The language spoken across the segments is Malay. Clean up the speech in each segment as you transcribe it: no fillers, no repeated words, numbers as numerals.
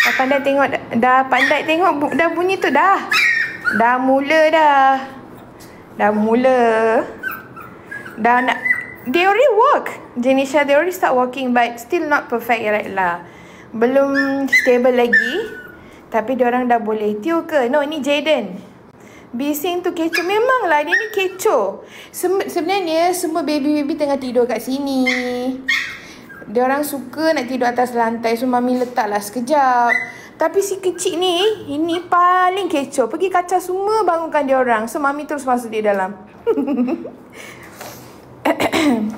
Dah pandai tengok. Dah pandai tengok. Dah bunyi tu dah. Dah mula dah. Dah mula. Dah nak. They already walk. Janisha, they already start walking. But still not perfect right lah. Belum stable lagi. Tapi diorang dah boleh. Tio ke? No, ni Jaden. Bising tu kecoh. Memanglah dia ni kecoh. Sebenarnya semua baby-baby tengah tidur kat sini. Diorang suka nak tidur atas lantai. So mami letaklah sekejap. Tapi si kecil ni, ini paling kecoh. Pergi kacau semua, bangunkan diorang. So mami terus masuk di dalam.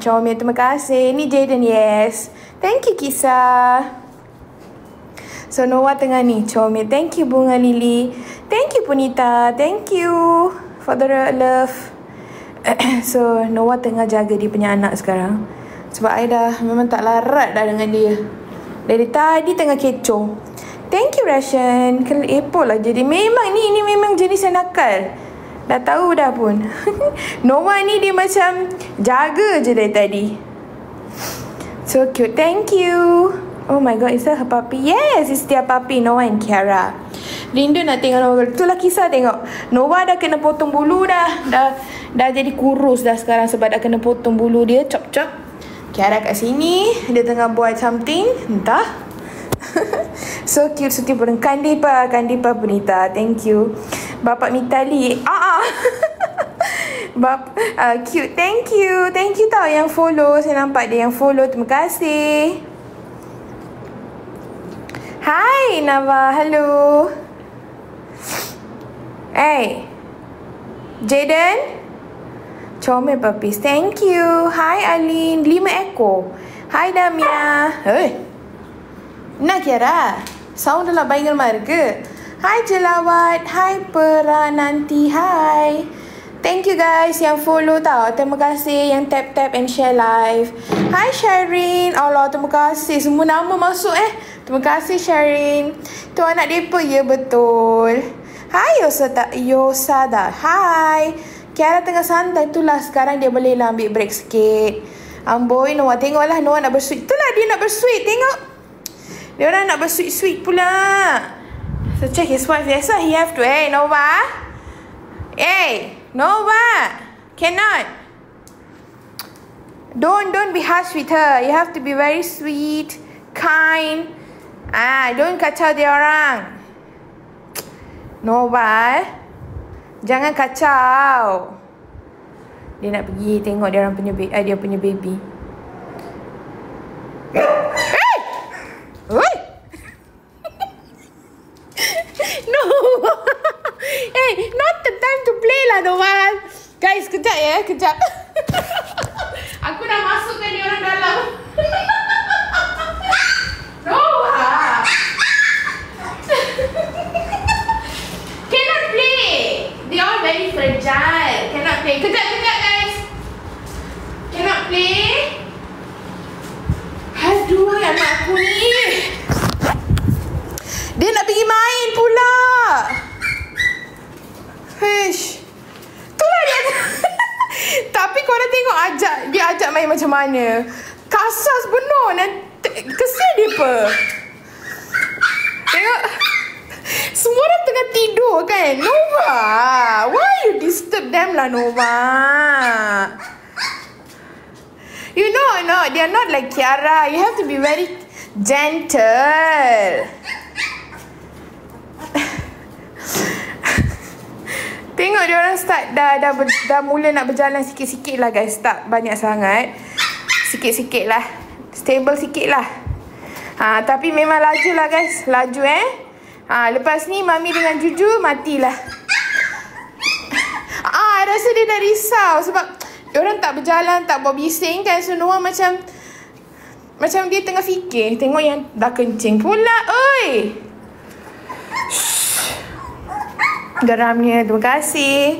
Comel, terima kasih. Ni Jaden, yes. Thank you, Kisah. So Noah tengah ni, comel. Thank you, Bunga Lily. Thank you, Punita. Thank you for the love. So Noah tengah jaga dia punya anak sekarang. Sebab I dah memang tak larat dah dengan dia. Dari tadi tengah kecoh. Thank you, Rashan. Kelepol lah jadi. Memang ni memang jenis yang nakal. Dah tahu dah pun. Noah ni dia macam jaga je dari tadi. So cute. Thank you. Oh my god, is that her puppy? Yes, it's their puppy, Noah and Kiara. Rindu nak tengok Noah. Itulah Kisah tengok. Noah dah kena potong bulu dah. Dah jadi kurus dah sekarang sebab dah kena potong bulu dia. Chop-chop. Kiara kat sini. Dia tengah buat something. Entah. So cute. Suti pun. Kandipa Punita. Thank you. Bapak Mitali. Cute. Thank you. Thank you tau yang follow. Saya nampak dia yang follow. Terima kasih. Hai Nava, hello. Hey Jaden. Comel puppies, thank you. Hai Alin, 5 ekor. Hai Damia. Hei, nak Kiara? Sound dalam bayi gemar ke? Hai Jelawat. Hai Perananti. Hai. Thank you guys yang follow tau. Terima kasih yang tap and share live. Hai Sharin. Allah, terima kasih. Semua nama masuk Terima kasih Sharin. Tu anak depa, ya betul. Hai Yosada. Hai. Kiara tengah santai. Itulah sekarang dia boleh lah ambil break sikit. Amboi Noah. Tengoklah Noah nak bersuit. Itulah dia nak bersuit. Tengok. Dia orang nak bersuit-suit pula. So check his wife. That's why he have to. Hey Noah. Hey Noah. Cannot. Don't be harsh with her. You have to be very sweet, kind. Don't kacau dia orang. Noah, jangan kacau. Dia nak pergi tengok dia orang punya dia punya baby. Hey! Oi! Noah. Hey, not the time to play lah Noah. Guys, kejap ya, kejap. Aku dah masukkan dia orang dalam. Noah. Cannot play. They all very fragile. Cannot play. Kejap guys. Cannot play. Aduh, anak aku ni. Dia nak pergi main pula. Hish. Itulah dia. Tapi korang tengok dia ajak main macam mana. Kasar sebenar. Kesian dia apa. Tengok. Semua orang tengah tidur kan. Noah, why you disturb them lah Noah. You know, no, they are not like Kiara. You have to be very gentle. Tengok dia orang start dah mula nak berjalan sikit-sikit lah guys. Tak banyak sangat. Sikit-sikit lah. Stable sikit lah. Tapi memang laju lah guys. Laju lepas ni Mami dengan Juju matilah. Rasa dia dah risau sebab diorang tak berjalan, tak buat bising kan. So Noah macam dia tengah fikir. Tengok yang dah kencing pula. Oi. Geramnya. Terima kasih.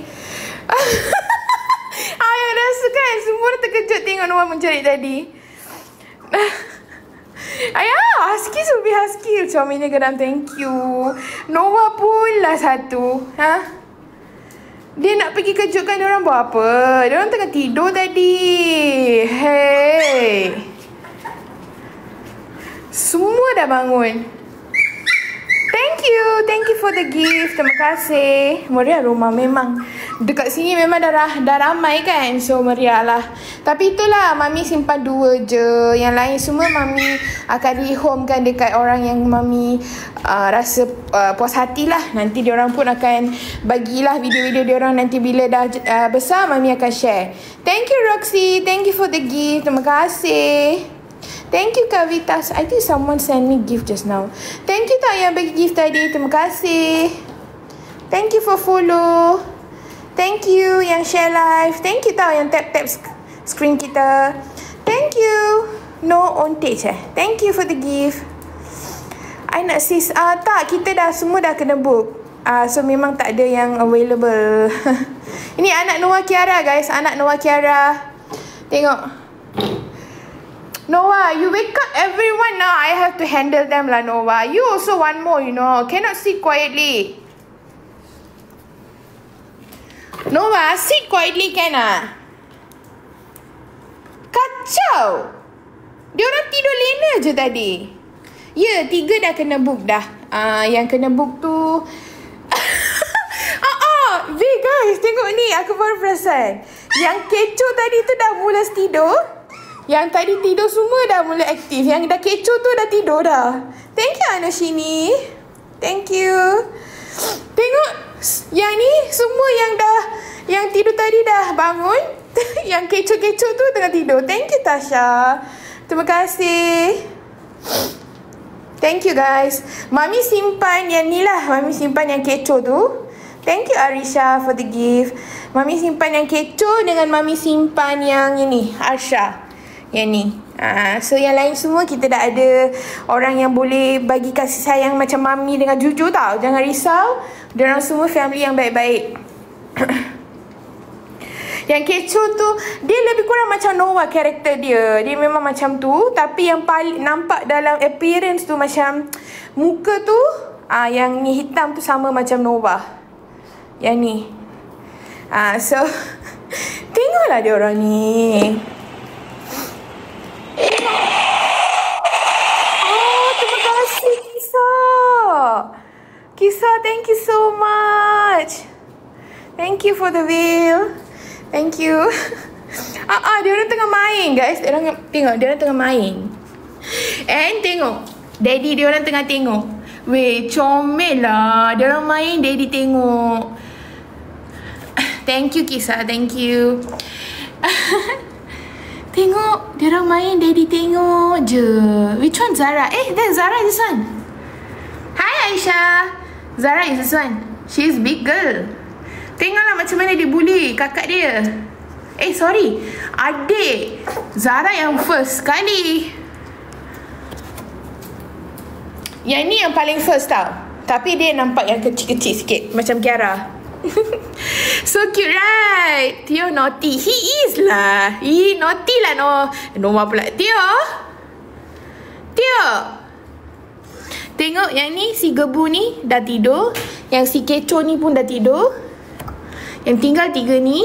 Ayah rasa kan semua orang terkejut tengok Noah menjerit tadi. Ayah, husky lebih husky. Comelnya geram, thank you. Noah pula satu. Dia nak pergi kejutkan diorang buat apa? Diorang tengah tidur tadi. Hey. Semua dah bangun. Thank you for the gift. Terima kasih. Meriah rumah memang. Dekat sini memang dah ramai kan. So meriah lah. Tapi itulah, Mami simpan 2 je. Yang lain semua Mami akan rehomekan dekat orang yang Mami rasa puas hati lah. Nanti diorang pun akan bagilah video-video diorang. Nanti bila dah besar, Mami akan share. Thank you Roxy. Thank you for the gift. Terima kasih. Thank you Kavitas. I think someone sent me gift just now. Thank you tau yang bagi gift tadi. Terima kasih. Thank you for follow. Thank you yang share live. Thank you tau yang tap screen kita. Thank you. No on stage Thank you for the gift. I nak sis. Tak, kita dah semua dah kena book. So memang tak ada yang available. Ini anak Noah Kiara guys. Anak Noah Kiara. Tengok. Noah, you wake up everyone now. I have to handle them lah, Noah. You also one more, you know. Cannot sit quietly. Noah, sit quietly can Kacau. Dia orang tidur lena je tadi. Ya, 3 dah kena book dah. Yang kena book tu guys, tengok ni. Aku baru perasan. Yang kecoh tadi tu dah mula tidur. Yang tadi tidur semua dah mula aktif. Yang dah kecoh tu dah tidur dah. Thank you Anushini. Thank you. Tengok. Yang ni semua yang tidur tadi dah bangun. Yang kecoh-kecoh tu tengah tidur. Thank you Tasha. Terima kasih. Thank you guys. Mami simpan yang ni lah. Mami simpan yang kecoh tu. Thank you Arisha for the gift. Mami simpan yang kecoh dengan Mami simpan yang ini. Arsha. Yang ni. So yang lain semua kita dah ada orang yang boleh bagi kasih sayang macam Mami dengan Juju tau. Jangan risau. Diorang semua family yang baik-baik. Yang kecoh tu, dia lebih kurang macam Noah karakter dia. Dia memang macam tu. Tapi yang paling nampak dalam appearance tu macam muka tu, yang ni hitam tu sama macam Noah. Yang ni. So tengoklah diorang ni. Terima kasih Kisah, thank you so much. Thank you for the wheel. Thank you. Dia orang tengah main guys. Tengok, dia orang tengah main. And tengok, daddy dia orang tengah tengok. Weh, comel lah. Dia orang main, daddy tengok. Thank you Kisah, thank you. Tengok, dia orang main, daddy tengok je. Which one Zara? Then Zara is this one. Hi Aisyah. Zara is this one. She is big girl. Tengoklah macam mana dia bully kakak dia. Sorry. Adik Zara yang first sekali. Yang ni yang paling first tau. Tapi dia nampak yang kecil-kecil sikit. Macam Kiara. So cute right? Tio naughty. He is lah. He naughty lah Noah pula. Tio. Tengok yang ni si gebu ni dah tidur. Yang si kecoh ni pun dah tidur. Yang tinggal 3 ni.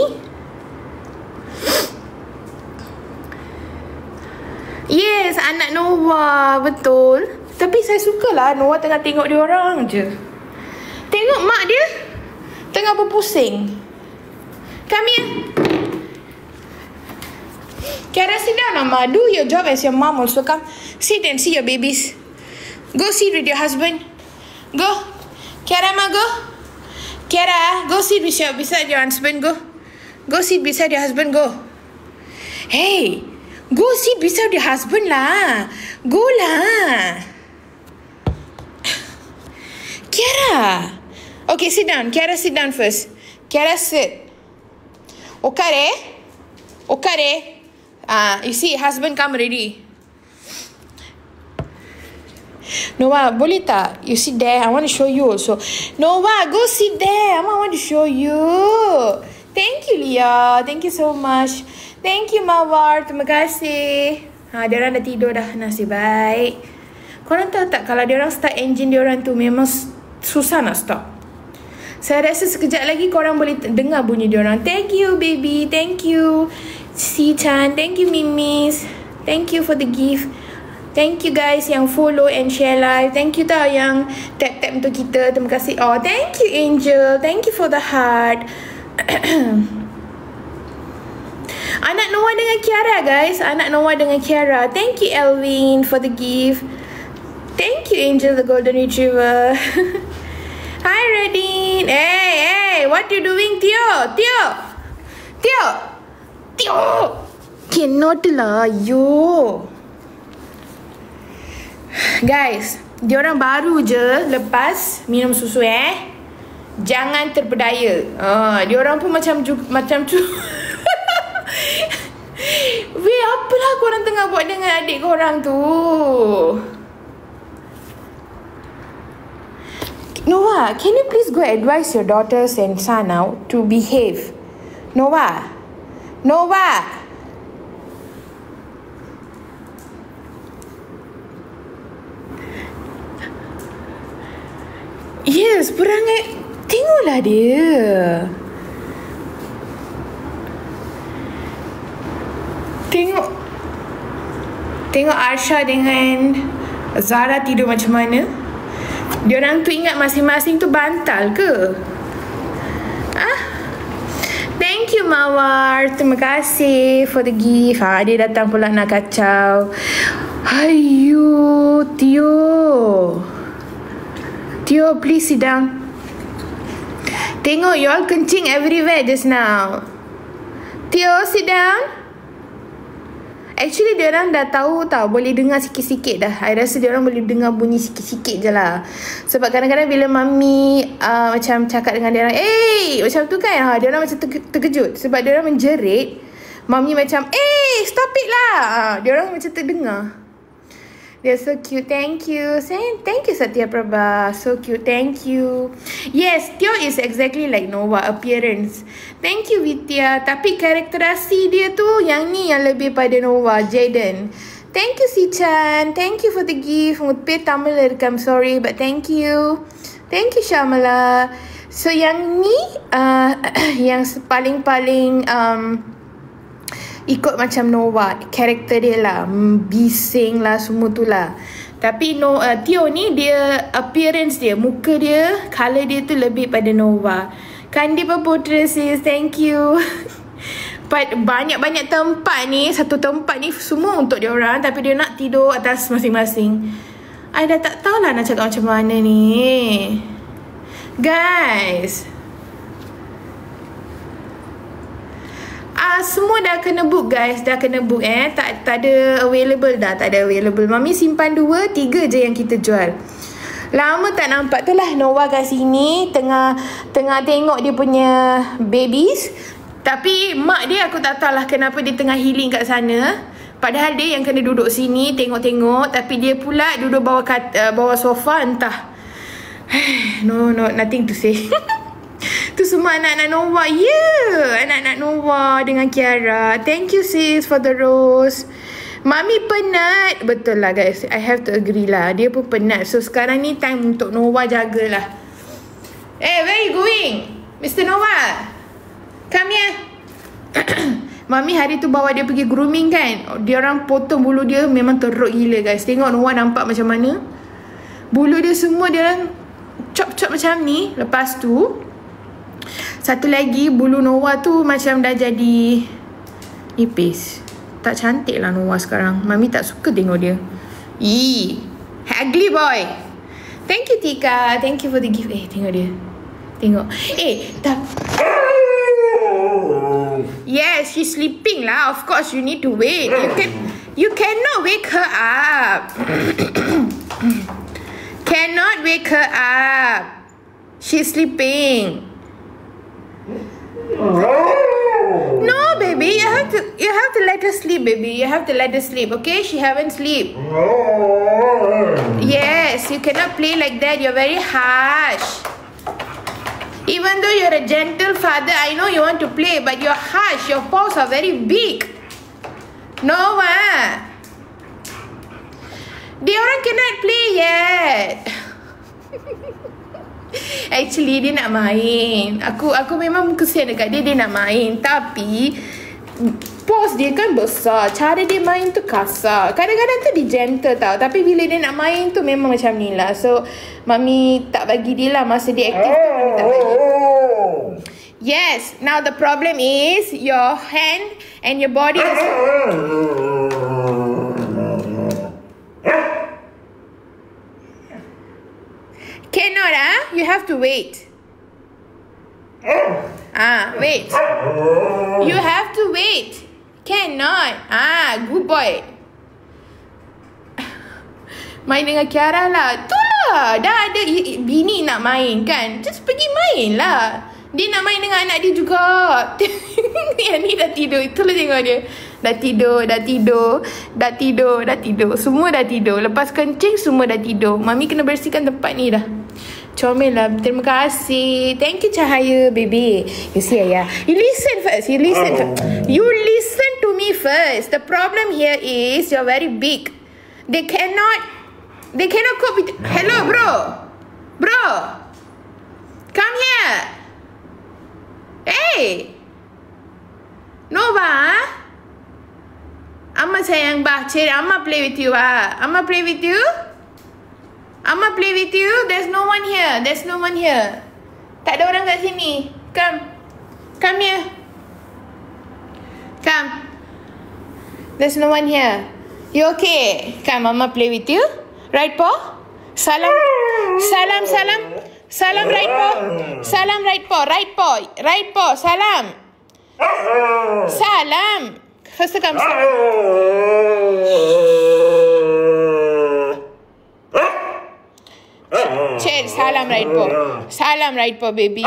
Yes, anak Noah. Betul. Tapi saya sukalah Noah tengah tengok dia orang je. Tengok mak dia tengah berpusing. Come here. Kiara, sit down, Mama. Do your job as your mom also. Come, sit and see your babies. Go sit with your husband. Go. Kiara, Ma, go. Kiara, go sit beside your husband. Go. Go sit beside your husband. Go. Hey, go sit beside your husband lah. Go lah. Kiara. Okay, sit down. Kiara, sit down first. Kiara, sit. Okare. You see, husband come already. Noah, boleh tak? You sit there. I want to show you also. Noah, go sit there. I want to show you. Thank you, Leah. Thank you so much. Thank you, Mawar. Terima kasih. Dia orang dah tidur dah. Nasib baik. Korang tahu tak, kalau dia orang start engine dia orang tu memang susah nak stop. Saya rasa sekejap lagi korang boleh dengar bunyi diorang. Thank you baby. Thank you Si Chan. Thank you Mimis. Thank you for the gift. Thank you guys yang follow and share live. Thank you tau yang tap-tap untuk kita. Terima kasih. Oh, thank you Angel. Thank you for the heart. Anak Noah dengan Kiara guys. Anak Noah dengan Kiara. Thank you Elvin for the gift. Thank you Angel the golden retriever. Hi Radin. Hey, what you doing Tio? Cannot lah, yo. Guys, diorang baru je lepas minum susu Jangan terpedaya. Diorang pun macam tu. Weh, apalah korang tengah buat dengan adik korang tu? Noah, can you please go advise your daughters and son now to behave? Noah. Yes, perangai. Tengoklah dia. Tengok Arsha dengan Zara tidur macam mana. Diorang tu ingat masing-masing tu bantal ke? Thank you Mawar. Terima kasih for the gift. Dia datang pula nak kacau. Ayo, Tio, please sit down. Tengok, you all kencing everywhere just now. Tio, sit down. Actually, diorang dah tahu tau. Boleh dengar sikit-sikit dah. I rasa diorang boleh dengar bunyi sikit-sikit je lah. Sebab kadang-kadang bila Mami macam cakap dengan diorang, macam tu kan, diorang macam terkejut. Sebab diorang menjerit. Mami macam, stop it lah. Diorang macam terdengar. They're so cute. Thank you. Thank you Satya Prabha. So cute. Thank you. Yes, Tio is exactly like Noah appearance. Thank you Vidya. Tapi karakterasi dia tu yang ni yang lebih pada Noah, Jaden. Thank you Si-chan. Thank you for the gift. Mutpe Tamil irukam. Sorry but thank you. Thank you Shamala. So yang ni yang paling-paling ikut macam Noah, karakter dia lah, bising lah, semua tu lah. Tapi Tio ni dia appearance dia, muka dia, colour dia tu lebih pada Noah. Kandipa Putra sis, thank you. Banyak-banyak tempat ni, satu tempat ni semua untuk dia orang, tapi dia nak tidur atas masing-masing. I dah tak tahulah nak cakap macam mana ni. Guys, semua dah kena book guys. Dah kena book Tak ada available dah. Tak ada available. Mami simpan 2, 3 je yang kita jual. Lama tak nampak tu lah Noah kat sini. Tengah tengok dia punya babies. Tapi mak dia aku tak tahu lah kenapa dia tengah healing kat sana. Padahal dia yang kena duduk sini tengok-tengok. Tapi dia pula duduk bawah sofa entah. No, nothing to say. Tu semua anak-anak Noah. Anak-anak Noah dengan Kiara. Thank you sis for the rose. Mami penat. Betul lah guys, I have to agree lah. Dia pun penat. So sekarang ni time untuk Noah jagalah. Where you going? Mr. Noah, come here. Mami hari tu bawa dia pergi grooming kan. Dia orang potong bulu dia memang teruk gila guys. Tengok Noah nampak macam mana. Bulu dia semua dia orang chop-chop macam ni. Lepas tu satu lagi bulu Noah tu macam dah jadi nipis. Tak cantik lah Noah sekarang. Mami tak suka tengok dia. Ugly boy. Thank you Tika. Thank you for the gift. Tengok dia. Tengok. Yes, she's sleeping lah. Of course you need to wait. You cannot wake her up. Cannot wake her up. She's sleeping. No baby, you have to let her sleep baby. You have to let her sleep, okay? She haven't sleep. Yes, you cannot play like that. You're very harsh. Even though you're a gentle father, I know you want to play, but you're harsh. Your paws are very big. Noah, dia orang cannot play yet. Actually dia nak main. Aku memang kesian dekat dia nak main. Tapi Paws dia kan besar. Cara dia main tu kasar. Kadang-kadang tu dia gentle tau. Tapi bila dia nak main tu memang macam ni lah. So, Mami tak bagi dia lah. Masa dia aktif tu, Mami tak bagi. Yes. Now the problem is your hand and your body is... Cannot, You have to wait. Wait. You have to wait. Cannot. Good boy. Main dengan Kiara lah. Itulah. Dah ada bini nak main kan. Just pergi main lah. Dia nak main dengan anak dia juga. Yang ni dah tidur. Itulah tengok dia. Dah tidur. Semua dah tidur. Lepas kencing semua dah tidur. Mami kena bersihkan tempat ni dah. Comel lah. Terima kasih. Thank you Cahaya baby. You see Ayah. You listen first. You listen to me first. The problem here is you're very big. They cannot cope with... Hello bro. Come here. Hey. Nova. Amma sayang bah. Amma play with you Amma play with you. Amma play with you. There's no one here. Tak ada orang kat sini. Come here. Come. There's no one here. You okay? Come, Mama play with you. Right paw? Salam right paw. Salam right paw. Salam. First come salam. Chair, salam right paw baby.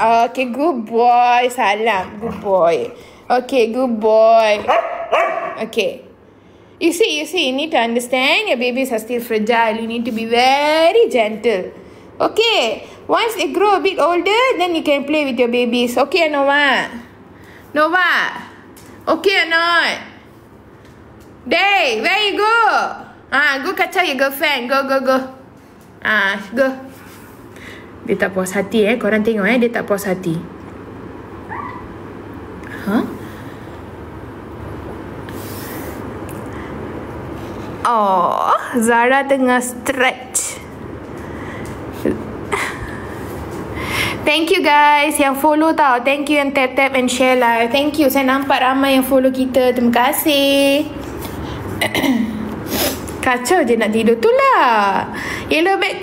Okay, good boy. Salam. Good boy. Okay, good boy. Okay. You see, you need to understand your babies are still fragile. You need to be very gentle. Okay. Once they grow a bit older, then you can play with your babies. Okay, Nova? Okay or not? Day, where you go? Go kacau your girlfriend. Go. Go. Dia tak puas hati korang tengok dia tak puas hati. Oh, Zara tengah stretch. Thank you guys yang follow tau. Thank you yang tap and share live. Thank you. Saya nampak ramai yang follow kita. Terima kasih. Kacau je nak tidur tu lah. Yellow bag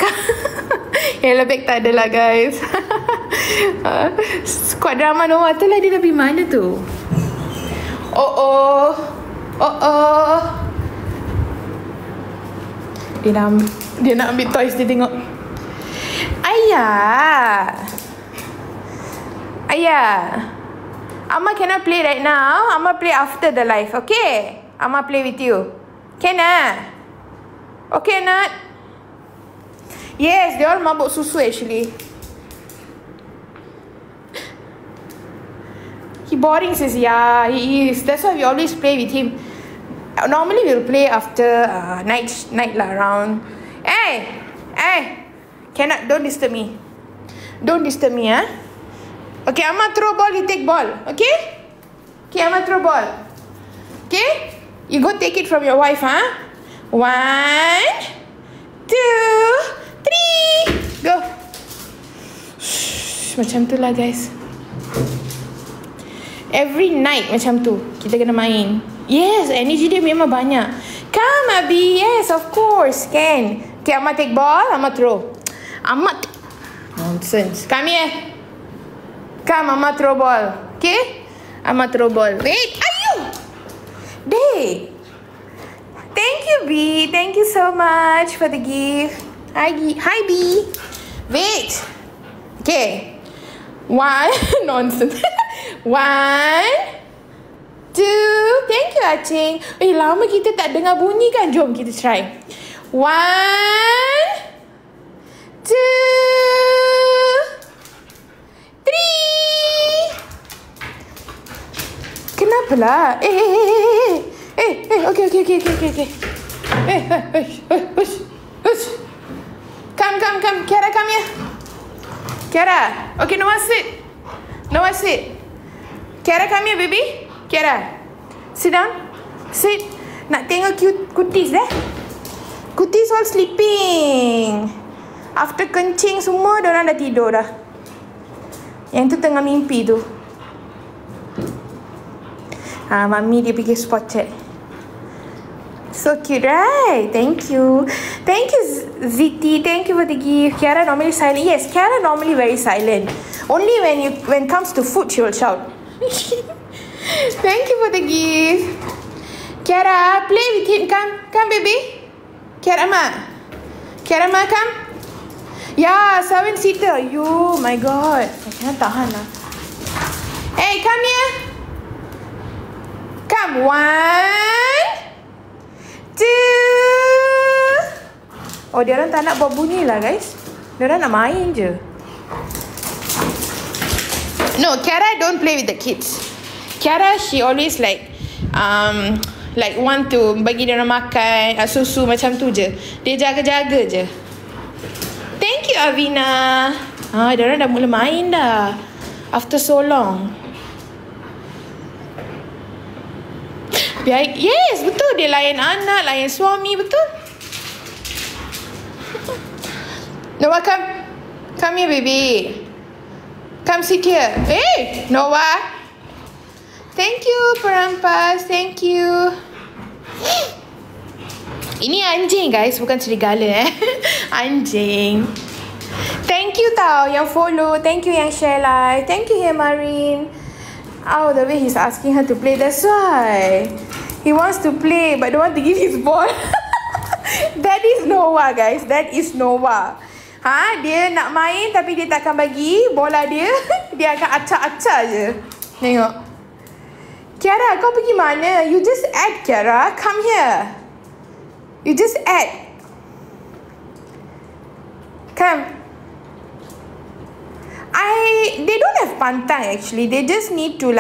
tak ada lah guys. Squad drama Noah tu lah. Dia dah pergi mana tu? Oh. Dia nak ambil toys. Dia tengok. Ayah, Amma cannot play right now. Amma play after the live. Okay? Amma play with you. Can okay not? Yes, they all mabuk susu actually. He boring sis. Yeah, he is. That's why we always play with him. Normally we'll play after night lah around. Hey, cannot. Don't disturb me. Okay, Amma throw ball. You take ball. Okay, Amma throw ball. Okay, you go take it from your wife. 1, 2, 3, go. Macam tu lah guys. Every night macam tu kita kena main. Yes, energy dia memang banyak. Come Abi. Yes, of course. Can. Okay, Amma take ball. Amma throw. Nonsense. Come here. Come, Amma throw ball. Okay? Amma throw ball. Wait. Ayu. Day. Thank you, B. Thank you so much for the gift. Hi, B. Wait. Okay. 1. Nonsense. 1, 2. Thank you, Acing. Lama kita tak dengar bunyi kan? Jom kita try. 1, 2, 3. Kenapa lah? Okay. come. Kiara, come here. Kiara. Okay, Noah, sit. Noah, sit. Kiara, come here, baby. Kiara. Sit down. Sit. Nak tengok kutis dah. Kutis all sleeping. After kencing semua, diorang dah tidur dah. Yang tu tengah mimpi tu. Mami dia pergi spot check. So cute, right? Thank you. Thank you, Ziti. Thank you for the gift. Kiara normally silent. Yes, Kiara normally very silent. Only when it comes to food, she will shout. Thank you for the gift. Kiara, play with him. Come, baby. Kiara, come. Yeah, 7-seater. You, my God. I cannot tahan lah. Hey, come here. Come, 1, 2. Oh, dia orang tak nak buat bunyi lah, guys. Dia orang nak main je. No, Kiara don't play with the kids. Kiara, she always like want to bagi dia orang makan, susu macam tu je. Dia jaga-jaga je. Thank you, Avina. Dia orang dah mula main dah. After so long. Yes, betul. Dia layan anak, layan suami, betul. Noah, come. Come here, baby. Come sit here. Hey, Noah. Thank you, Perampas. Thank you. Ini anjing, guys. Bukan serigala, Anjing. Thank you tau yang follow. Thank you yang share live. Thank you, Hemarin. Oh, the way he's asking her to play. That's why. He wants to play but don't want to give his ball. That is Noah, guys. That is Noah. Dia nak main tapi dia takkan bagi bola dia. Dia akan acak-acak je. Tengok. Kiara, kau pergi mana? You just add, Kiara. Come here. You just add. Come. They don't have pantang actually. They just need to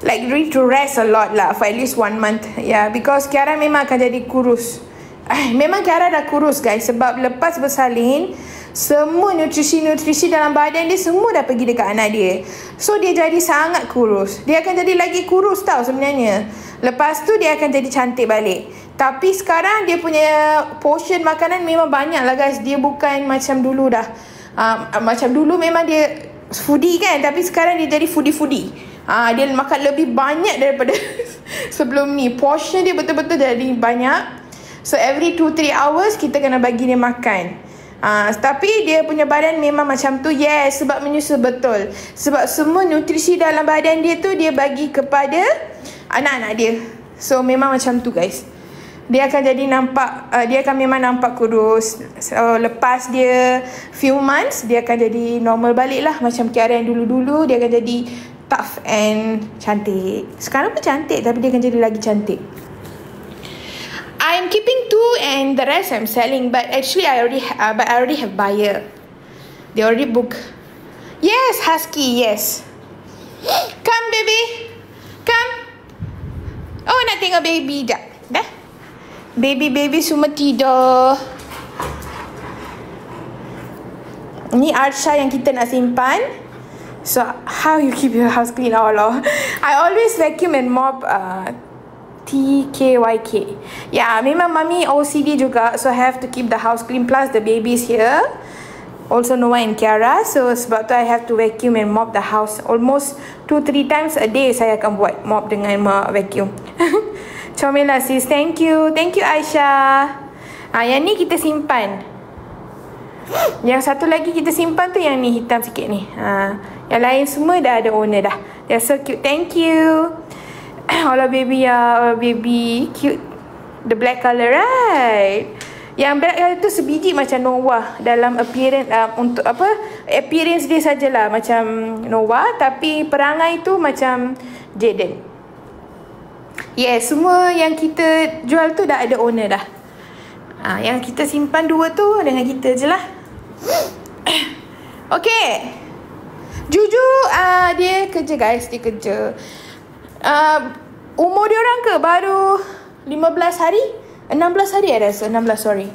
need to rest a lot lah for at least 1 month. Yeah, because Kiara memang akan jadi kurus. Memang Kiara dah kurus, guys. Sebab lepas bersalin, semua nutrisi dalam badan dia semua dah pergi dekat anak dia. So dia jadi sangat kurus. Dia akan jadi lagi kurus tau sebenarnya. Lepas tu dia akan jadi cantik balik. Tapi sekarang dia punya portion makanan memang banyak lah, guys. Dia bukan macam dulu dah. Macam dulu memang dia foodie kan, tapi sekarang dia jadi foodie. Dia makan lebih banyak daripada sebelum ni. Portion dia betul-betul jadi banyak. So every 2-3 hours kita kena bagi dia makan. Tapi dia punya badan memang macam tu. Yes, sebab menyusu betul. Sebab semua nutrisi dalam badan dia tu dia bagi kepada anak-anak dia. So memang macam tu, guys. Dia akan jadi nampak, dia akan memang nampak kurus. So lepas dia few months, dia akan jadi normal balik lah. Macam Kiara yang dulu-dulu, dia akan jadi tough and cantik. Sekarang pun cantik, tapi dia akan jadi lagi cantik. I'm keeping 2 and the rest I'm selling. But actually I already have buyer. They already book. Yes, husky, yes. Come, baby. Come. Oh, nak tengok baby dah. Baby semua tidur. Ni Arsha yang kita nak simpan. So, how you keep your house clean? Allah. I always vacuum and mop TKYK. Yeah, memang mami OCD juga. So, I have to keep the house clean. Plus, the babies here. Also, Noah and Kiara. So, sebab tu I have to vacuum and mop the house. Almost 2-3 times a day saya akan buat mop dengan vacuum. Comel lah, sis. Thank you. Thank you, Aisyah. Yang ni kita simpan. Yang satu lagi kita simpan tu yang ni hitam sikit ni. Yang lain semua dah ada owner dah. They're so cute. Thank you. Allah baby ya. Allah baby. Cute. The black colour, right? Yang black colour tu sebiji macam Noah. Dalam appearance, untuk apa, appearance dia sajalah macam Noah. Tapi perangai tu macam Jaden. Yes, semua yang kita jual tu dah ada owner dah. Yang kita simpan 2 tu dengan kita je lah. Okay. Juju dia kerja, guys. Dia kerja. Umur dia orang ke baru 15 hari? 16 hari I rasa. 16, sorry.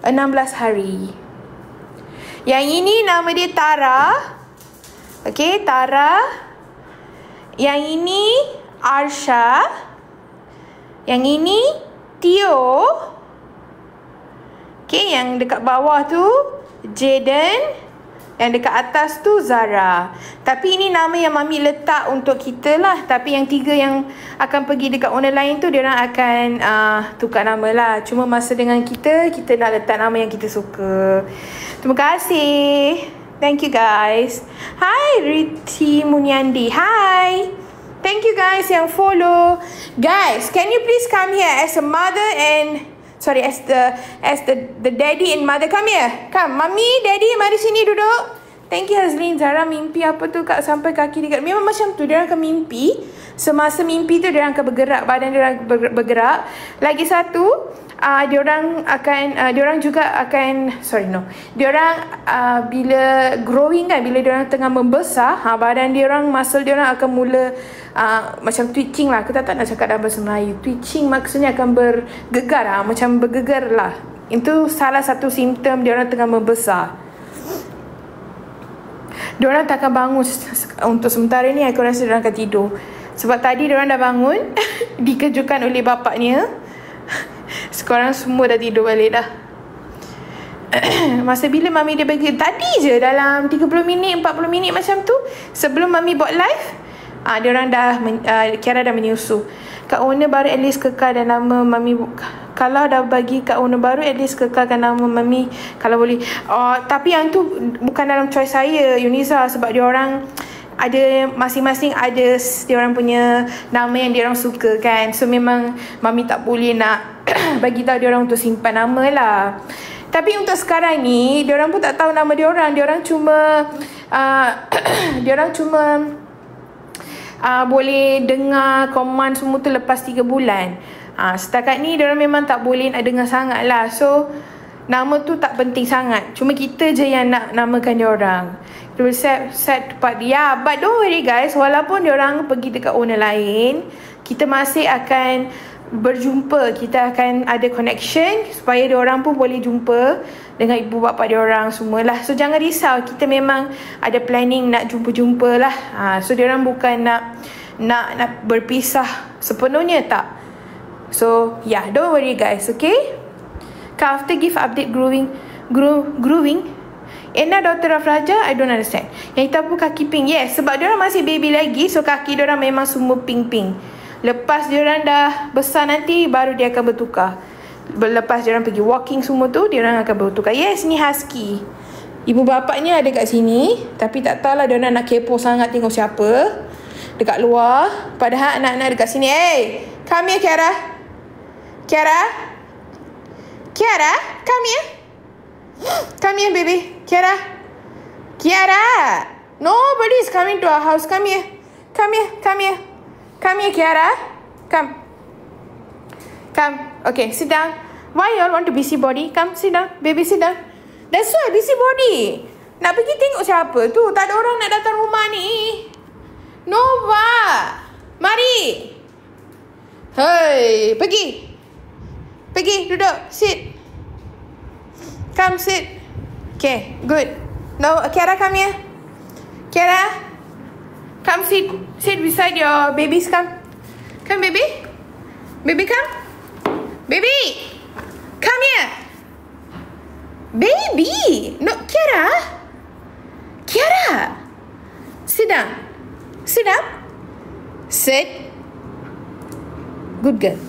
16 hari. Yang ini nama dia Tara. Okay, Tara. Yang ini Arsha. Yang ini Tio. Okay, yang dekat bawah tu Jaden. Yang dekat atas tu Zara. Tapi ini nama yang Mami letak untuk kita lah. Tapi yang 3 yang akan pergi dekat owner lain tu, diorang akan tukar nama lah. Cuma masa dengan kita nak letak nama yang kita suka. Terima kasih. Thank you guys. Hi Riti Munyandi. Hi. Thank you guys yang follow. Guys, can you please come here as a mother and as the daddy and mother. Come here. Come. Mami, daddy, mari sini duduk. Thank you Hazlin. Zara mimpi apa tu Kak sampai kaki dekat. Memang macam tu. Dia akan mimpi. Semasa mimpi tu dia akan bergerak. Badan dia bergerak. Lagi satu, diorang bila growing kan, bila diorang tengah membesar, badan diorang, muscle diorang akan mula macam twitching lah. Aku tak nak cakap dalam bahasa Melayu. Twitching maksudnya akan bergegar macam bergegar lah. Itu salah satu simptom diorang tengah membesar. Diorang tak akan bangun untuk sementara ni. Aku rasa diorang akan tidur. Sebab tadi diorang dah bangun dikejutkan oleh bapaknya. Sekarang semua dah tidur balik dah. Masa bila Mami dia bagi tadi je, dalam 30 minit 40 minit macam tu, sebelum Mami buat live, diorang dah Kiara dah menyusu. Kak owner baru at least kekalkan nama Mami. Kalau dah bagi Kak owner baru, at least kekalkan nama Mami kalau boleh. Tapi yang tu bukan dalam choice saya, Yuniza. Sebab diorang ada, masing-masing ada diorang punya nama yang diorang suka kan. So memang Mami tak boleh nak bagi tahu diorang untuk simpan nama lah. Tapi untuk sekarang ni, diorang pun tak tahu nama diorang. Diorang cuma boleh dengar command semua tu lepas 3 bulan. Setakat ni diorang memang tak boleh nak dengar sangat lah. So nama tu tak penting sangat. Cuma kita je yang nak namakan diorang. Kita boleh set tempat dia. But don't worry guys, walaupun diorang pergi dekat owner lain, kita masih akan berjumpa. Kita akan ada connection supaya diorang pun boleh jumpa dengan ibu bapa diorang semualah. So jangan risau, kita memang ada planning nak jumpa-jumpa lah. So diorang bukan nak berpisah sepenuhnya, tak. So yeah, don't worry guys, okay. After give update growing. Enna daughter of Raja, I don't understand. Yang hitam pun kaki pink. Yes, sebab diorang masih baby lagi. So kaki diorang memang semua pink-pink. Lepas diorang dah besar nanti, baru dia akan bertukar. Lepas diorang pergi walking semua tu, diorang akan bertukar. Yes, ni husky. Ibu bapaknya ada kat sini. Tapi tak tahulah diorang nak kepo sangat tengok siapa dekat luar. Padahal anak-anak dekat sini. Hey, come here Kiara. Kiara, come here. Come here baby. Kiara, nobody is coming to our house. Come here, Kiara. Come. Okay, sit down. Why you all want to busybody? Come, sit down. Baby, sit down. That's why, busybody. Nak pergi tengok siapa tu? Tak ada orang nak datang rumah ni. Nova, mari. Hey, pergi, duduk. Sit. Come, sit. Okay, good. No, Kiara, come here. Kiara, come sit beside your babies. Come, baby. Baby, come. Baby, come here. Baby, no, Kiara. Sit down. Sit. Good girl.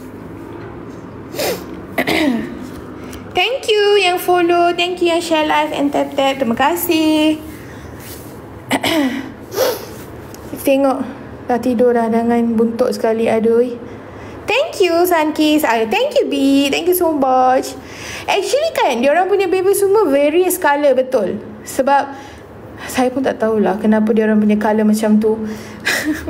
Thank you yang follow. Thank you yang share live and tap. Terima kasih. Tengok dah tidur dah dengan buntuk sekali. Aduh. Thank you Sunkiss. Thank you B. Thank you so much. Actually kan, diorang punya baby semua various colour, betul. Sebab saya pun tak tahulah kenapa diorang punya colour macam tu.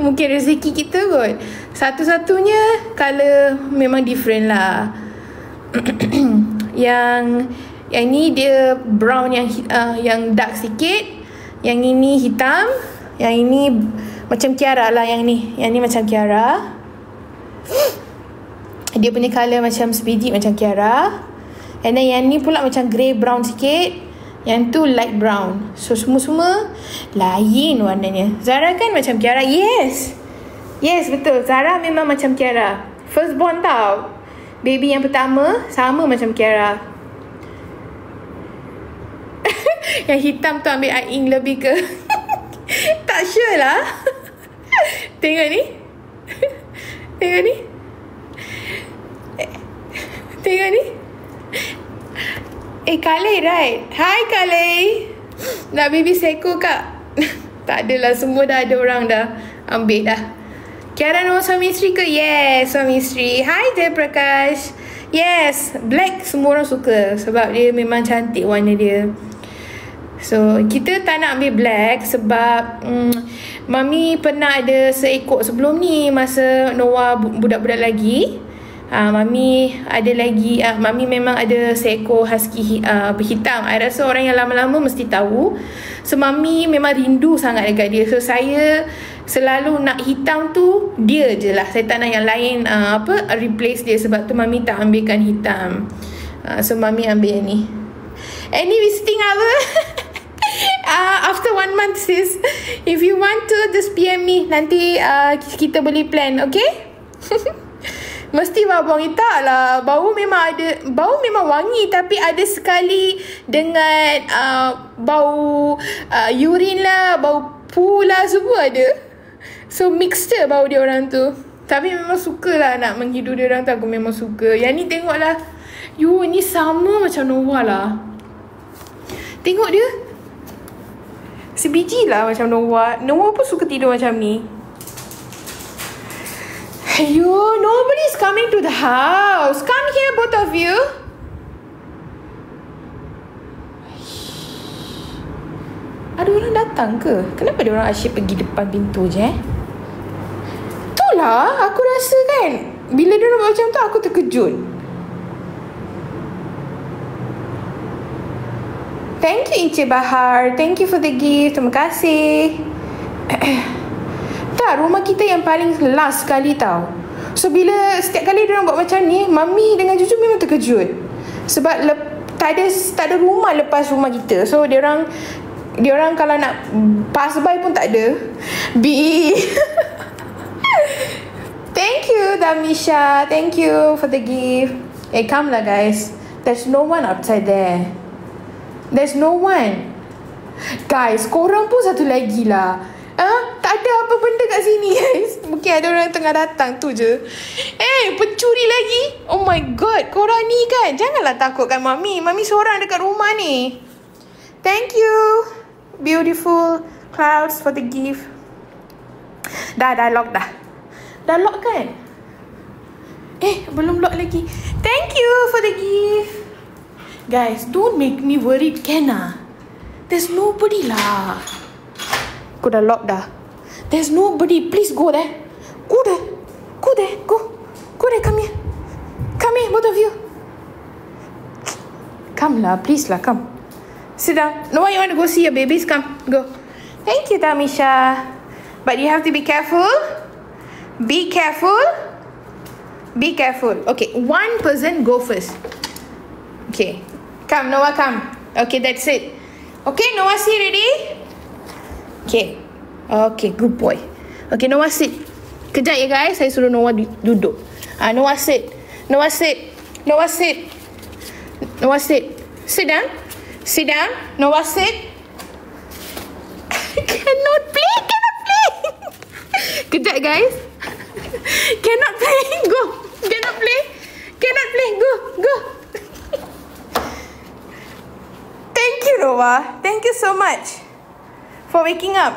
Mungkin rezeki kita kot. Satu-satunya colour memang different lah. Yang ni dia brown yang dark sikit. Yang ini hitam. Yang ini macam Kiara lah. Yang ni macam Kiara. Dia punya colour macam sebiji macam Kiara. And then yang ni pula macam grey brown sikit. Yang tu light brown. So semua-semua lain warnanya. Zara kan macam Kiara. Yes, betul. Zara memang macam Kiara. Firstborn tau. Baby yang pertama sama macam Kiara. Yang hitam tu ambil air ink lebih ke? Tak sure lah. Tengok ni. Tengok ni. Tengok ni. Kalei right? Hi Kalei. Nak baby seko kak? Tak adalah, semua dah ada orang dah ambil dah. Kiara nama suami isteri ke? Yes, suami isteri. Hi Jayprakash. Yes, black semua orang suka sebab dia memang cantik warna dia. So kita tak nak ambil black sebab Mami pernah ada seekor sebelum ni masa Noah budak-budak lagi. Mami ada lagi, Mami memang ada seekor husky hitam. I rasa orang yang lama-lama mesti tahu. So Mami memang rindu sangat dekat dia. So saya selalu nak hitam tu dia je lah. Saya tak nak yang lain replace dia. Sebab tu Mami tak ambilkan hitam. So Mami ambil yang ni. Any visiting hour? After 1 month sis. If you want to just PM me. Nanti kita boleh plan, okay? Mesti bau tak lah. Bau memang wangi. Tapi ada sekali dengan bau urine lah, bau poo lah, semua ada. So mixture bau dia orang tu. Tapi memang suka lah nak menghidu dia orang tu. Aku memang suka. Yang ni tengok lah. Ni sama macam Noah lah. Tengok dia. Sebiji lah macam Noah. Noah pun suka tidur macam ni. Nobody's coming to the house. Come here, both of you. Ada orang datang ke? Kenapa dia orang asyik pergi depan pintu je? Itulah, aku rasa kan. Bila dia orang buat macam tu, aku terkejut. Thank you, Encik Bahar. Thank you for the gift. Terima kasih. Tak, rumah kita yang paling last sekali tau. So bila setiap kali dia orang buat macam ni, Mami dengan Cucu memang terkejut. Sebab tak ada rumah lepas rumah kita. So dia orang kalau nak pass by pun tak ada. Thank you Damisha. Thank you for the gift. Come lah guys. There's no one outside there. There's no one. Guys, korang pun satu lagi lah. Tak ada apa benda kat sini guys. Mungkin ada orang tengah datang tu je. Pencuri lagi. Oh my god, korang ni kan. Janganlah takutkan Mami. Mami seorang dekat rumah ni. Thank you beautiful clouds for the gift. Dah lock dah. Dah lock kan? Belum lock lagi. Thank you for the gift. Guys, don't make me worried, can ah? There's nobody lah. Aku dah lock dah. There's nobody. Please go there. Go there. Go there. Go there. Come here. Come here, both of you. Come lah. Please lah. Come. Sit down. Noah, you want to go see your babies? Come. Go. Thank you, Tamisha. But you have to be careful. Be careful. Be careful. Okay. One person go first. Okay. Come, Noah, come. Okay, that's it. Okay, Noah, see, ready? Okay. Okay, good boy. Okay, Noah sit. Kejap ya guys, saya suruh Noah duduk. Noah sit. Noah sit. Noah sit. Noah sit. Sit down. Sit down. Noah sit. Cannot play. Kejap guys. Cannot play. Go. Cannot play. Go. Thank you, Noah. Thank you so much for waking up.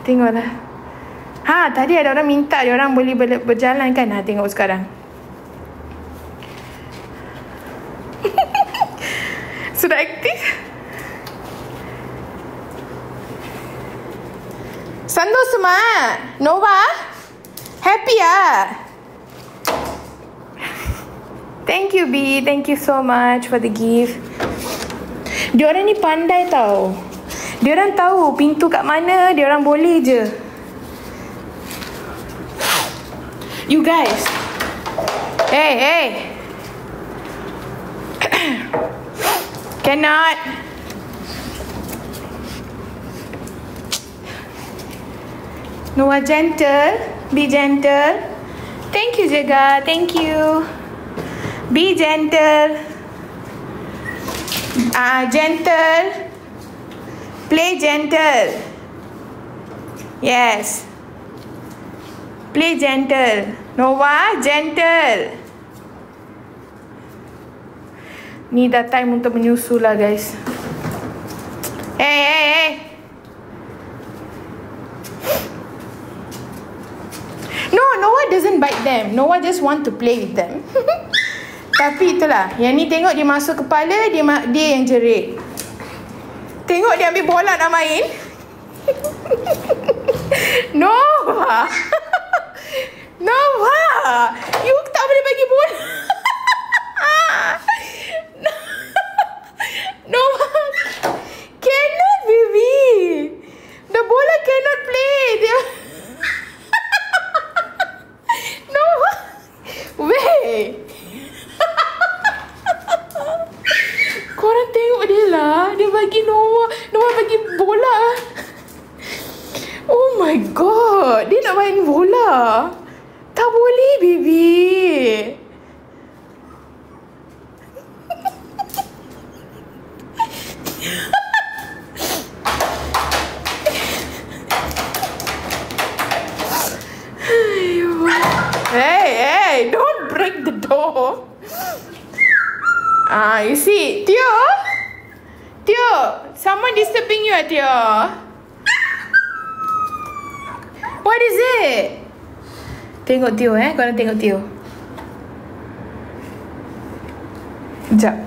Tengoklah. Tadi ada orang minta dia orang boleh berjalan kan. Tengok sekarang. Sudah aktif. Santosma. Noah. Happy ah. Thank you B. Thank you so much for the gift. Diorang ni pandai tau. Diorang tahu pintu kat mana, diorang boleh je. You guys, Hey. Cannot. Noah, gentle. Be gentle. Thank you, Jaga. Thank you. Be gentle. Gentle. Play gentle. Yes. Play gentle. Noah, gentle. Ni dah time untuk menyusu lah, guys. Hey. No, Noah doesn't bite them. Noah just want to play with them. Tapi itulah. Yang ni tengok dia masuk kepala, dia yang jerit. Tengok dia ambil bola nak main. Noah. Noah. You tak boleh bagi bola. Noah. Cannot, baby. The bola cannot play. Dia... Noah. Wait. Korang tengok dia lah. Dia bagi Noah bagi bola. Oh my god. Dia nak main bola. Tak boleh, baby. Hey, don't break the door. You see, Tio, someone disturbing you, Tio. What is it? Tengok Tio, korang tengok Tio. Sekejap.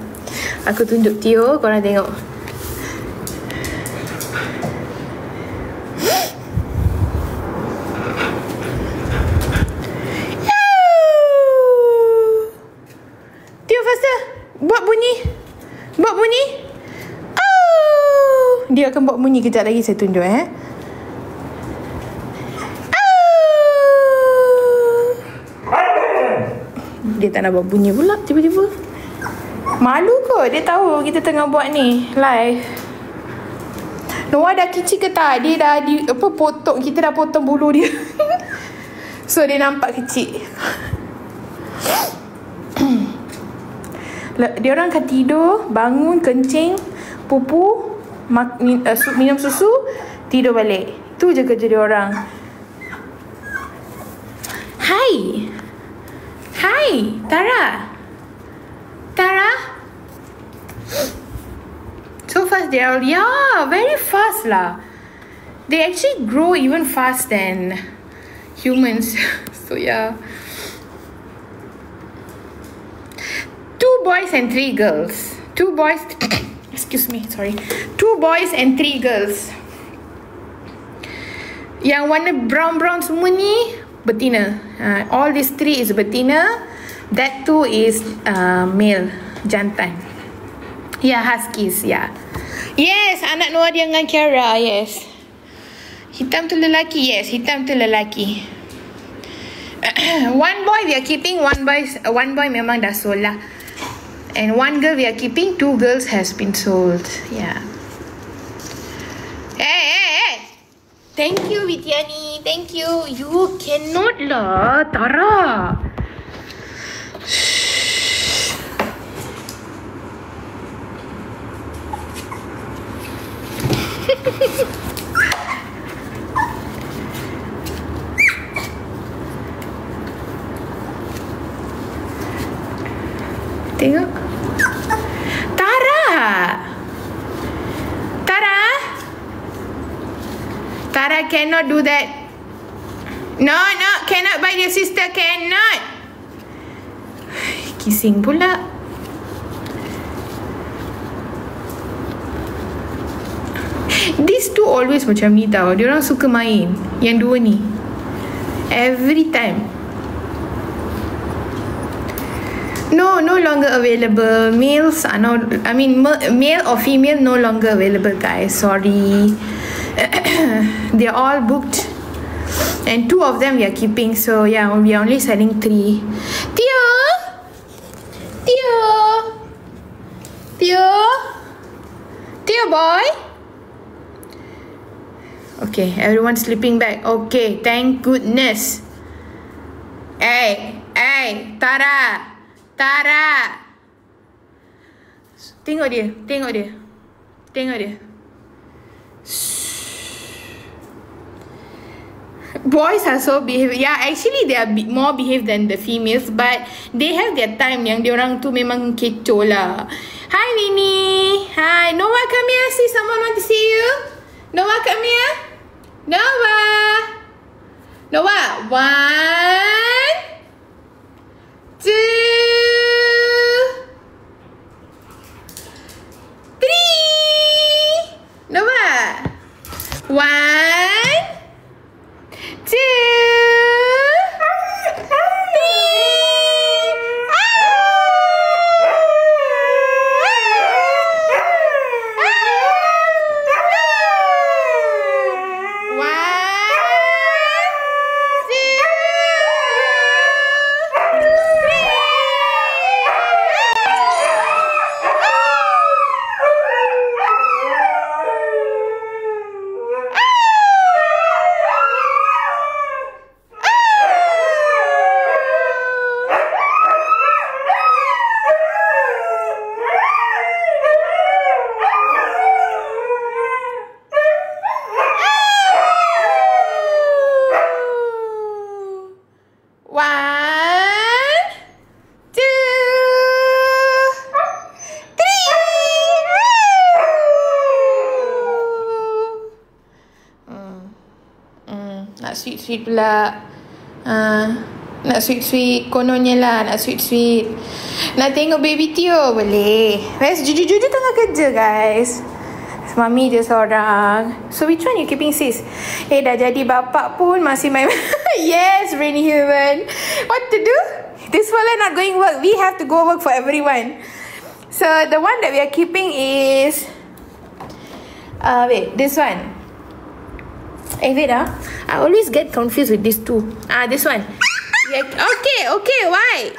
Aku tunjuk Tio, korang tengok. Tio, faster. Buat bunyi. Oh. Dia akan buat bunyi kejap lagi, saya tunjuk Dia tak nak buat bunyi pula tiba-tiba. Malu kot. Dia tahu kita tengah buat ni live. Noah dah kicik ke tak? Dia dah potong. Kita dah potong bulu dia. So dia nampak kecil. Dia orang akan tidur, bangun, kencing, pupu, minum susu, tidur balik. Itu je kerja dia orang. Hi, Tara. So fast they are, very fast lah. They actually grow even fast than humans. So yeah. 2 boys and 3 girls. 2 boys, excuse me, sorry. 2 boys and 3 girls. Yang warna brown semua ni betina. All these 3 is betina. That 2 is male, jantan. Huskies, Yes, anak Noah dia dengan Kiara, yes. Hitam tu lelaki, yes. Hitam tu lelaki. 1 boy we are keeping, 1 boy memang dah sold lah. And 1 girl we are keeping, 2 girls has been sold. Hey. Thank you, Vityani. Thank you. You cannot lah, Tara. Tengok. Tara cannot do that. No, cannot bite your sister, cannot. Kissing pula. These 2 always macam ni tau. Diorang suka main. Yang 2 ni. Every time. No longer available. Males are not, male or female no longer available, guys. Sorry. They're all booked. And 2 of them we are keeping. So yeah, we are only selling 3. Tio! Tio? Tio boy? Okay, everyone sleeping back. Okay, thank goodness. Hey, Tara. Tengok dia. Boys are so behave. Yeah, actually they are more behave than the females, but they have their time yang diorang tu memang kecoh lah. Hi Winnie. Hi. Noah, come here. See, someone want to see you. Noah, come here. Noah. 1, 2, 3. Noah. 1, 2, 3. Nak sweet pula. Nak sweet kononnya lah. Nak sweet. Nak tengok baby Tio boleh. Guys, Juju tengah kerja guys. Mami dia seorang. So which one you keeping sis? Dah jadi bapak pun masih main. Yes, Rainy Human. What to do? This fella not going work. We have to go work for everyone. So the one that we are keeping is wait, this one. Wait I always get confused with these two. This one. Yeah, okay, why?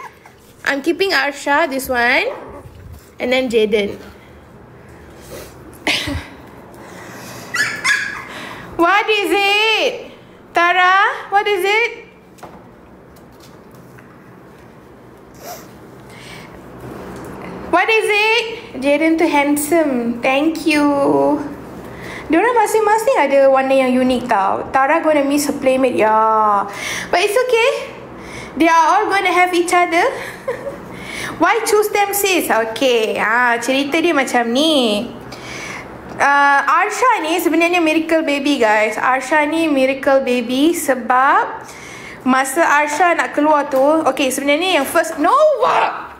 I'm keeping Arsha, this one. And then Jaden. What is it? Tara, what is it? What is it? Jaden too handsome. Thank you. Diorang masing-masing ada warna yang unik tau. Tara gonna miss her playmate, yeah. But it's okay. They are all gonna have each other. Why choose them sis? Okay, cerita dia macam ni. Arsha ni sebenarnya miracle baby guys. Arsha ni miracle baby sebab masa Arsha nak keluar tu, okay, sebenarnya yang first, Noah,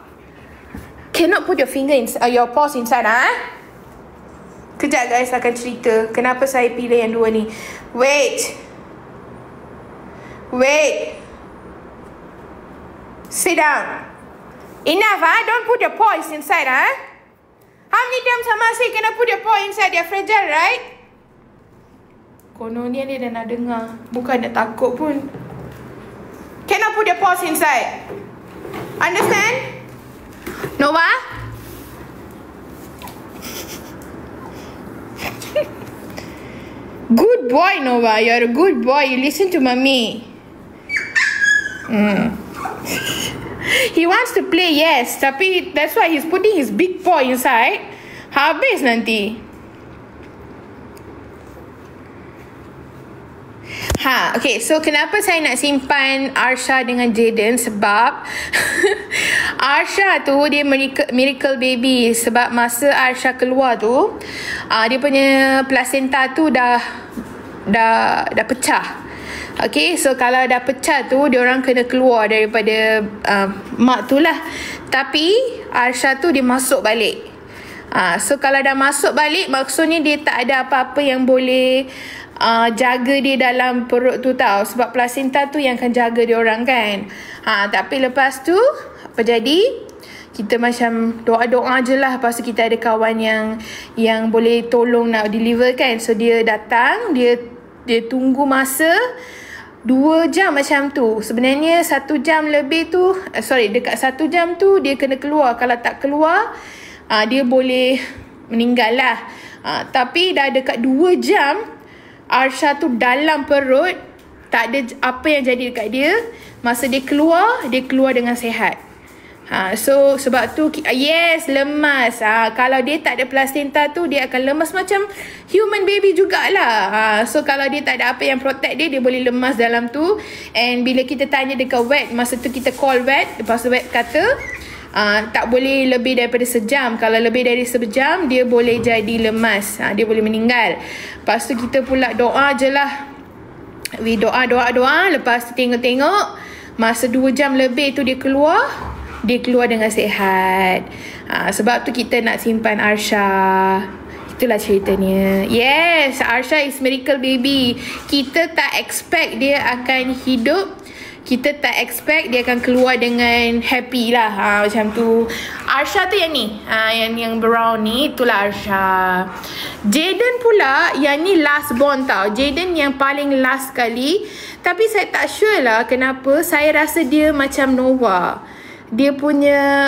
cannot put your finger your paws inside Kejap guys, akan cerita kenapa saya pilih yang dua ni. Wait. Sit down. Enough don't put your paws inside How many times Sama say cannot put your paw inside? They're fragile, right? Kononnya dia dah nak dengar. Bukan nak takut pun. Cannot put your paws inside. Understand? Noah? Good boy, Noah. You're a good boy. You listen to mommy. He wants to play, yes. Tapi that's why he's putting his big paw inside. Habis nanti. Okay. So kenapa saya nak simpan Arsha dengan Jaden? Sebab Arsha tu dia miracle baby. Sebab masa Arsha keluar tu, dia punya placenta tu dah pecah. Okay, so kalau dah pecah tu, diorang kena keluar daripada mak tu lah. Tapi Arsha tu dia masuk balik. So kalau dah masuk balik, maksudnya dia tak ada apa-apa yang boleh jaga dia dalam perut tu tau. Sebab placenta tu yang akan jaga diorang kan. Tapi lepas tu apa jadi? Kita macam doa-doa je lah. Lepas tu kita ada kawan yang boleh tolong nak deliver kan. So dia datang, dia tunggu masa 2 jam macam tu. Sebenarnya 1 jam lebih tu, dekat 1 jam tu dia kena keluar. Kalau tak keluar, dia boleh meninggal lah. Tapi dah dekat 2 jam Arsha tu dalam perut, tak ada apa yang jadi dekat dia. Masa dia keluar dengan sihat. So sebab tu yes, lemas. Kalau dia tak ada plasenta tu, dia akan lemas macam human baby jugalah. So kalau dia tak ada apa yang protect dia, dia boleh lemas dalam tu. And bila kita tanya dekat vet, masa tu kita call vet, lepas tu vet kata tak boleh lebih daripada sejam. Kalau lebih dari sejam, dia boleh jadi lemas, dia boleh meninggal. Lepas tu kita pula doa je lah. We doa. Lepas tu tengok masa 2 jam lebih tu dia keluar dengan sihat. Sebab tu kita nak simpan Arsha. Itulah ceritanya. Yes, Arsha is miracle baby. Kita tak expect dia akan hidup. Kita tak expect dia akan keluar dengan happy lah. Macam tu. Arsha tu yang ni. Yang brown ni, itulah Arsha. Jaden pula, yang ni last born tau. Jaden yang paling last kali. Tapi saya tak sure lah kenapa. Saya rasa dia macam Nova. Dia punya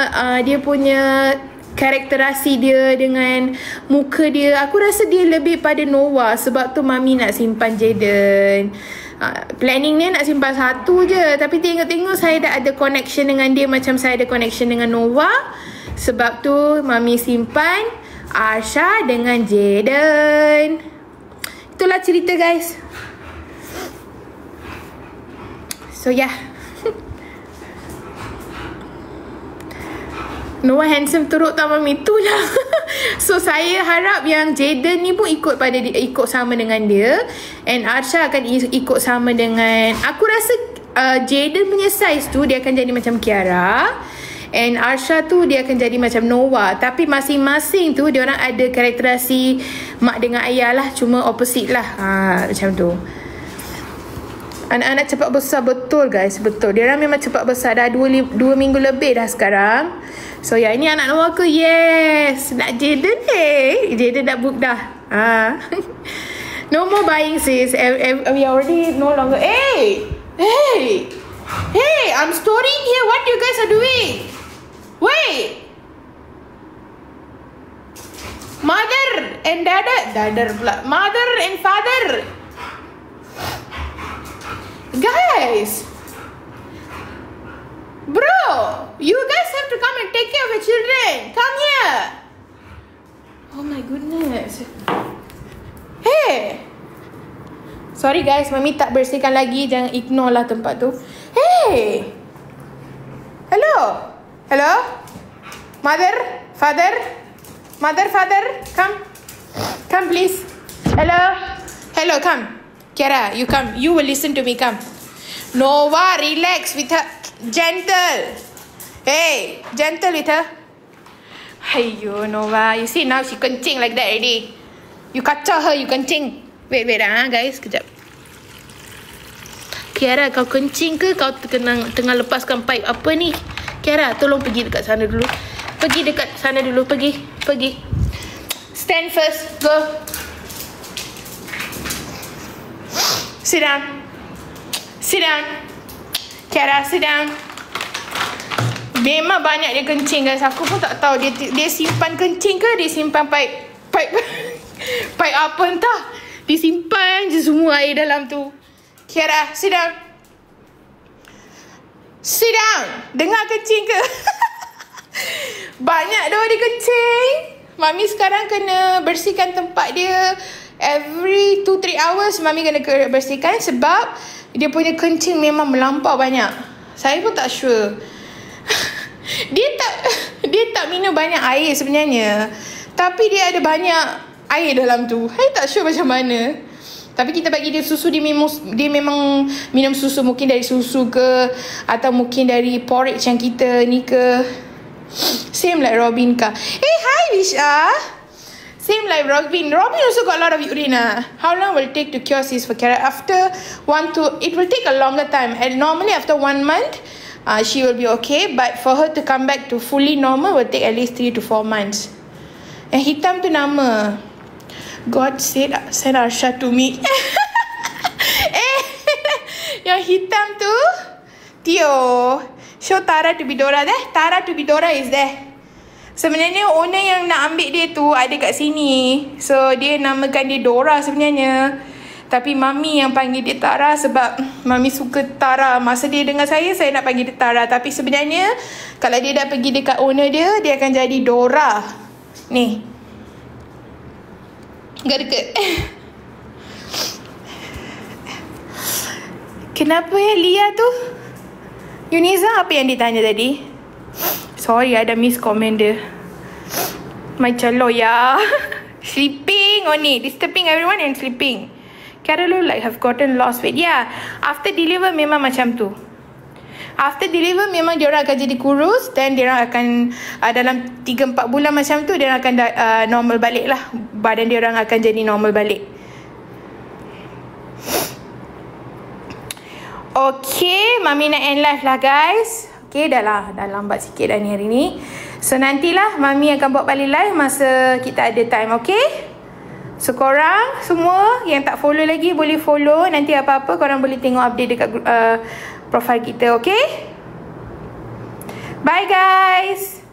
karakterasi dia dengan muka dia, aku rasa dia lebih pada Nova. Sebab tu Mami nak simpan Jaden. Planning ni nak simpan satu je, tapi tengok-tengok saya dah ada connection dengan dia macam saya ada connection dengan Nova. Sebab tu Mami simpan Arsha dengan Jaden. Itulah cerita guys. So yeah, Noah handsome teruk tak Mami? Itulah. So saya harap yang Jaden ni pun ikut sama dengan dia. And Arsha akan ikut sama dengan, aku rasa Jaden punya size tu dia akan jadi macam Kiara. And Arsha tu dia akan jadi macam Noah. Tapi masing-masing tu dia orang ada karakterasi mak dengan ayah lah. Cuma opposite lah. Macam tu. Anak-anak cepat besar, betul guys, betul. Dia orang memang cepat besar. Dah 2 minggu lebih dah sekarang. So ya, ini anak Noah ke? Yes. Nak Jaden Jaden dah book dah. No more buying sis. We already no longer. Hey, I'm storing here. What you guys are doing? Wait. Mother and mother and father. Guys, bro, you guys have to come and take care of your children. Come here. Oh my goodness. Hey, sorry guys, Mami tak bersihkan lagi. Jangan ignore lah tempat tu. Hey, hello, mother, father, come please. Hello, come. Kiara, you come. You will listen to me. Come. Nova, relax with her. Gentle. Hey, gentle with her. Ayyo, Nova. You see now she kencing like that already. You kacau her, you kencing. Wait guys. Kejap. Kiara, kau kencing ke kau tengah lepaskan pipe apa ni? Kiara, tolong pergi dekat sana dulu. Pergi. Stand first. Go. Sit down. Kiara, sit down. Memang banyak dia kencing guys. Aku pun tak tahu dia simpan kencing ke dia simpan pipe pipe apa entah. Dia simpan je semua air dalam tu. Kiara, sit down. Dengar kencing ke? Banyak dah dia kencing. Mami sekarang kena bersihkan tempat dia. Every 2-3 hours Mami kena bersihkan sebab dia punya kencing memang melampau banyak. Saya pun tak sure. Dia tak minum banyak air sebenarnya, tapi dia ada banyak air dalam tu. Saya tak sure macam mana. Tapi kita bagi dia susu, dia memang minum susu. Mungkin dari susu ke, atau mungkin dari porridge yang kita ni ke. Same like Robin ka. Hey, hi Visha. Same like Robin. Robin also got a lot of urine. How long will it take to cure sis for Kiara? It will take a longer time. And normally after 1 month, she will be okay. But for her to come back to fully normal will take at least 3 to 4 months. And hitam tu nama. God said, send Arsha to me. Yang hitam tu, Tio. Show Tara to be Dora there. Tara to be Dora is there. Sebenarnya owner yang nak ambil dia tu ada kat sini. So dia namakan dia Dora sebenarnya. Tapi Mami yang panggil dia Tara sebab Mami suka Tara. Masa dia dengan saya nak panggil dia Tara. Tapi sebenarnya kalau dia dah pergi dekat owner dia, dia akan jadi Dora. Ni. Dekat. Kenapa ya Lia tu? Yuniza apa yang ditanya tadi? Sorry, ada miss comment dia. Macam loya. Sleeping only. Disturbing everyone and sleeping. Carolo like have gotten lost weight. Yeah. After deliver memang macam tu. After deliver memang diorang akan jadi kurus. Dan diorang akan dalam 3-4 bulan macam tu diorang akan normal balik lah. Badan diorang akan jadi normal balik. Okay, Mami nak end live lah guys. Okay, dah lambat sikit dah ni hari ni. So nantilah Mami akan buat balik live masa kita ada time, okay? So korang semua yang tak follow lagi boleh follow. Nanti apa-apa korang boleh tengok update dekat profile kita, okay? Bye guys.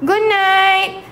Good night.